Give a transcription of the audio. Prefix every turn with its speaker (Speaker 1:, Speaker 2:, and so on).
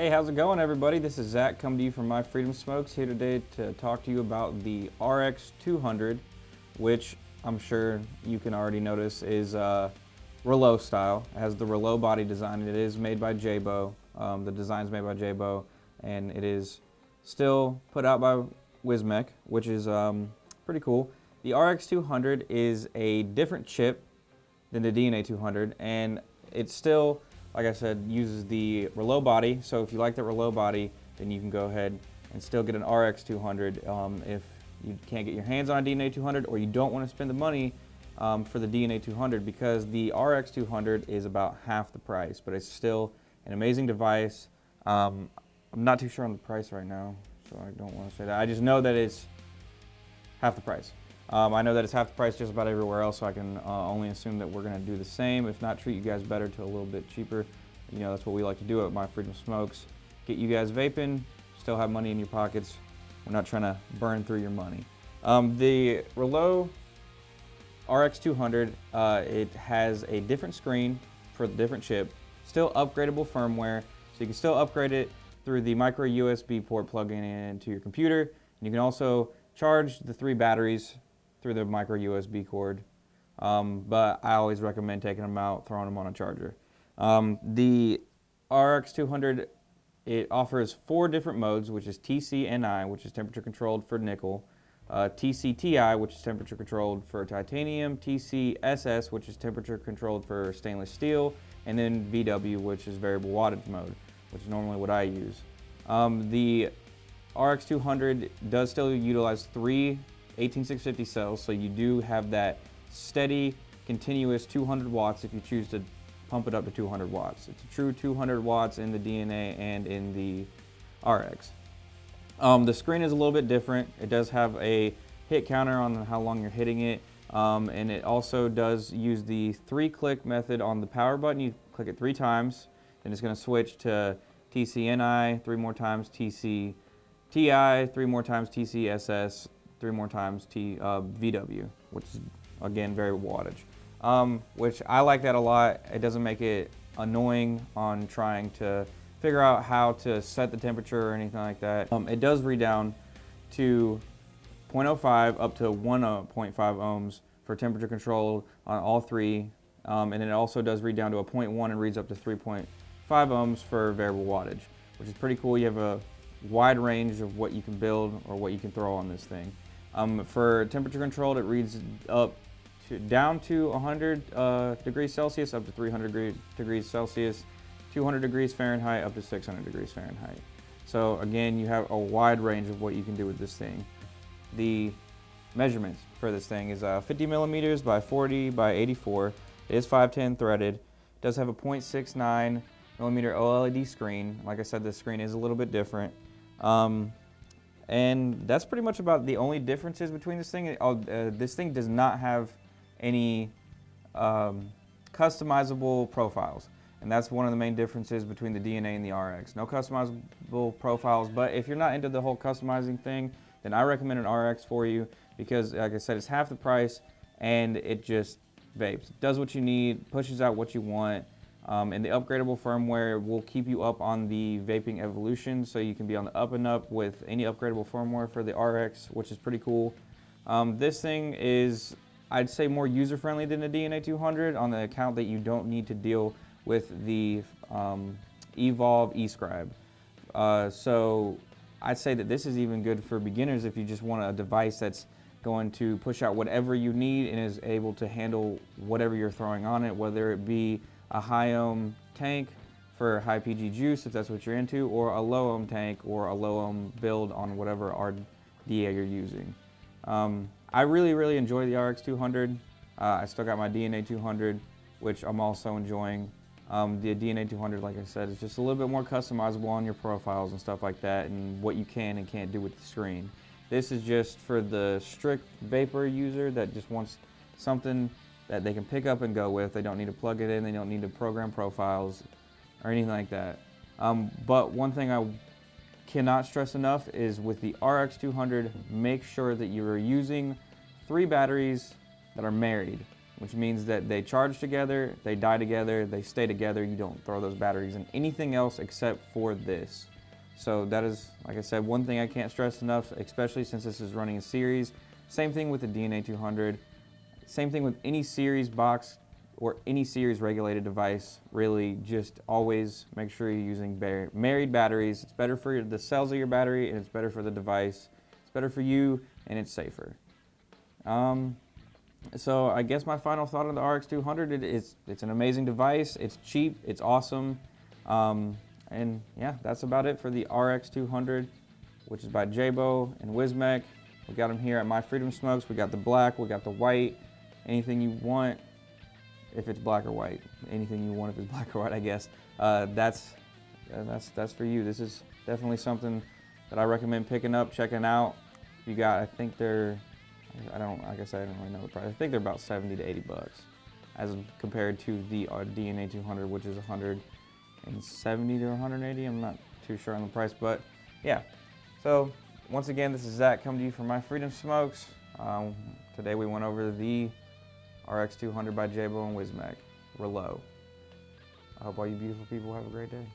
Speaker 1: Hey, how's it going, everybody? This is Zach, coming to you from MyFreedomSmokes, here today to talk to you about the RX200, which I'm sure you can already notice is Reuleaux style. It has the Reuleaux body design. It is made by Jabo. The design's made by Jabo, and it is still put out by Wismec, which is pretty cool. The RX200 is a different chip than the DNA200, and it's still, like I said, uses the Reuleaux body. So if you like the Reuleaux body, then you can go ahead and still get an RX200 if you can't get your hands on a DNA200 or you don't want to spend the money for the DNA200, because the RX200 is about half the price, but it's still an amazing device. I'm not too sure on the price right now, so I don't want to say that. I just know that it's half the price. I know that it's half the price just about everywhere else, so I can only assume that we're going to do the same, if not treat you guys better to a little bit cheaper. You know, that's what we like to do at MyFreedomSmokes. Get you guys vaping, still have money in your pockets. We're not trying to burn through your money. The Reuleaux RX200, it has a different screen for the different chip, still upgradable firmware, so you can still upgrade it through the micro USB port plugging into your computer, and you can also charge the 3 batteries through the micro USB cord, but I always recommend taking them out, throwing them on a charger. The RX200, it offers 4 different modes, which is TC-NI, which is temperature controlled for nickel, TC-TI, which is temperature controlled for titanium, TC-SS, which is temperature controlled for stainless steel, and then VW, which is variable wattage mode, which is normally what I use. The RX200 does still utilize 3 18650 cells, so you do have that steady, continuous 200 watts if you choose to pump it up to 200 watts. It's a true 200 watts in the DNA and in the RX. The screen is a little bit different. It does have a hit counter on how long you're hitting it, and it also does use the 3-click method on the power button. You click it 3 times, then it's going to switch to TC-NI 3 more times, TC-TI 3 more times, TC-SS 3 more times, VW, which is again variable wattage, which I like that a lot. It doesn't make it annoying on trying to figure out how to set the temperature or anything like that. It does read down to 0.05 up to 1.5 ohms for temperature control on all 3, and then it also does read down to a 0.1 and reads up to 3.5 ohms for variable wattage, which is pretty cool. You have a wide range of what you can build or what you can throw on this thing. For temperature controlled, it reads up to down to 100 degrees Celsius up to 300 degrees Celsius, 200 degrees Fahrenheit up to 600 degrees Fahrenheit. So again, you have a wide range of what you can do with this thing. The measurements for this thing is 50 millimeters by 40 by 84. It is 510 threaded. It does have a 0.69 millimeter OLED screen. Like I said, this screen is a little bit different. And that's pretty much about the only differences between this thing. This thing does not have any customizable profiles, and that's one of the main differences between the DNA and the RX. No customizable profiles, but if you're not into the whole customizing thing, then I recommend an RX for you, because like I said, it's half the price and it just vapes. It does what you need, pushes out what you want. And the upgradable firmware will keep you up on the vaping evolution, so you can be on the up and up with any upgradable firmware for the RX, which is pretty cool. This thing is, I'd say, more user-friendly than the DNA200 on the account that you don't need to deal with the Evolve eScribe. So I'd say that this is even good for beginners if you just want a device that's going to push out whatever you need and is able to handle whatever you're throwing on it, whether it be a high ohm tank for high PG juice, if that's what you're into, or a low ohm tank or a low ohm build on whatever RDA you're using. I really enjoy the RX200. I still got my DNA200, which I'm also enjoying. The DNA200, like I said, is just a little bit more customizable on your profiles and stuff like that, and what you can and can't do with the screen. This is just for the strict vapor user that just wants something that they can pick up and go with. They don't need to plug it in, they don't need to program profiles or anything like that. But one thing I cannot stress enough is with the RX200, make sure that you are using 3 batteries that are married. which means that they charge together, they die together, they stay together. You don't throw those batteries in anything else except for this. So that is, like I said, one thing I can't stress enough, especially since this is running a series. Same thing with the DNA200. Same thing with any series box or any series regulated device. Really, just always make sure you're using married batteries. It's better for the cells of your battery, and it's better for the device. It's better for you, and it's safer. So I guess my final thought on the RX200 is it's an amazing device. It's cheap. It's awesome. And yeah, that's about it for the RX200, which is by Jabo and Wismec. We got them here at MyFreedomSmokes. We got the black, we got the white. Anything you want, if it's black or white. Anything you want if it's black or white, I guess. That's for you. This is definitely something that I recommend picking up, checking out. You got, I think they're, I guess I don't really know the price. I think they're about 70 to 80 bucks as compared to the DNA200, which is 170 to 180. I'm not too sure on the price, but yeah. So once again, this is Zach coming to you from MyFreedomSmokes. Today we went over the RX200 by Jabo and Wismec Reuleaux. I hope all you beautiful people have a great day.